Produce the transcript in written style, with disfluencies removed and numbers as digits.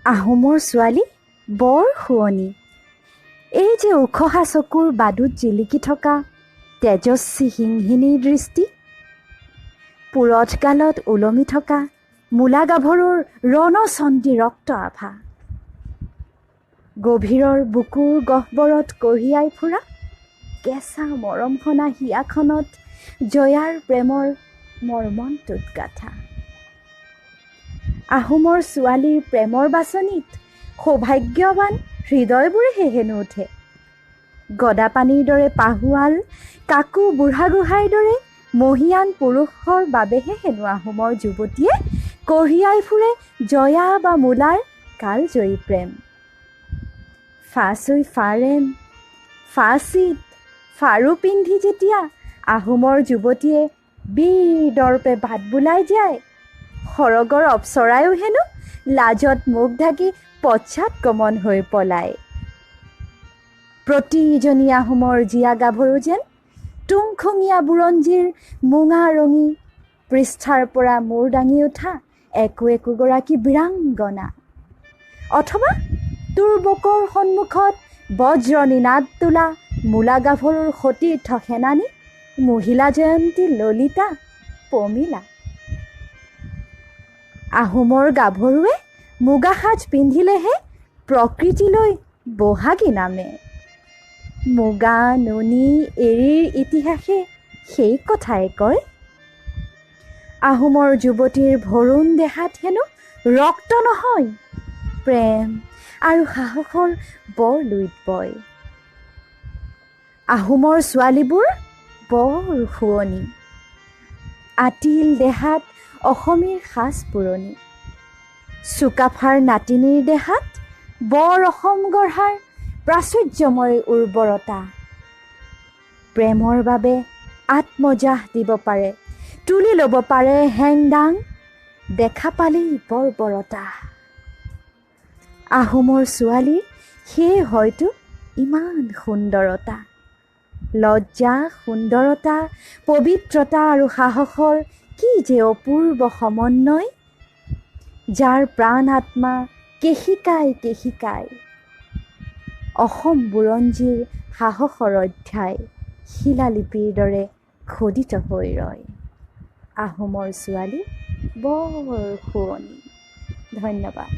আহোমৰ ছোৱালী বৰ শুৱনি। এই যে উখহা চকুৰ বাদুত জিলিকি থকা তেজস্বী সিংহিনীৰ দৃষ্টি, পুৰঠ গালত ওলমি থকা মূলা গাভৰুৰ ৰণচণ্ডী ৰক্ত আভা, গভীৰৰ বুকুৰ গহ্বৰত কঢ়িয়াই ফুৰা কেঁচা মৰমসনা হিয়াখনত জয়াৰ প্ৰেমৰ মৰ্মন্তুদ গাথা। আহোমৰ ছোৱালীৰ প্ৰেমৰ বাছনিত সৌভাগ্যৱান হৃদয়বোৰেহে হেনো উঠে। গদাপানীৰ দৰে পাহোৱাল, কাকু বুঢ়াগোহাঁইৰ দৰে মহীয়ান পুৰুষৰ বাবেহে হেনো আহোমৰ যুৱতীয়ে কঢ়িয়াই ফুৰে জয়া বা মূলাৰ কালজয়ী প্ৰেম। ফাচৈ ফাৰেম, ফাচিত, ফাৰু পিন্ধি যেতিয়া আহোমৰ যুৱতীয়ে বীৰ দৰ্পে বাট বুলাই যায়, সৰগৰ অপ্সৰায়ো হেনো লাজত মুখ ঢাকি পশ্চাৎগমন হৈ পলায়। প্ৰতিজনী আহোমৰ জীয়া গাভৰু যেন তুংখুঙীয়া বুৰঞ্জীৰ মুঙা ৰঙী পৃষ্ঠাৰ পৰা মূৰ দাঙি উঠা একো একোগৰাকী বীৰাংগনা, অথবা তুৰ্বকৰ সন্মুখত বজ্ৰ নিনাদ তোলা মূলা গাভৰুৰ সতীৰ্থ সেনানী মহিলা জয়ন্তী, ললিতা, পমিলা। আহোমৰ গাভৰুৱে মুগা সাজ পিন্ধিলেহে প্ৰকৃতিলৈ বহাগী নামে। মুগা, নুনী, এৰীৰ ইতিহাসে সেই কথাই কয়। আহোমৰ যুৱতীৰ ভৰুণ দেহাত হেনো ৰক্ত নহয়, প্ৰেম আৰু সাহসৰ বৰলুইত বয়। আহোমৰ ছোৱালীবোৰ বৰ শুৱনি, আতিল দেহাত অসমীৰ সাজ পুৰণি, চুকাফাৰ নাতিনীৰ দেহাত বৰ অসম গঢ়াৰ প্ৰাচুৰ্যময় উৰ্বৰতা। প্ৰেমৰ বাবে আত্মজাহ দিব পাৰে, তুলি ল'ব পাৰে হেংদাং, দেখা পালেই বৰ্বৰতা। আহোমৰ ছোৱালীৰ সেয়ে হয়তো ইমান সুন্দৰতা, লজ্জা, সুন্দৰতা, পবিত্ৰতা আৰু সাহসৰ কি যে অপূৰ্ব সমন্বয়, যাৰ প্ৰাণ আত্মা কেশিকাই কেশিকাই অসম বুৰঞ্জীৰ সাহসৰ অধ্যায় শিলালিপিৰ দৰে খোদিত হৈ ৰয়। আহোমৰ ছোৱালী বৰ শুৱনি। ধন্যবাদ।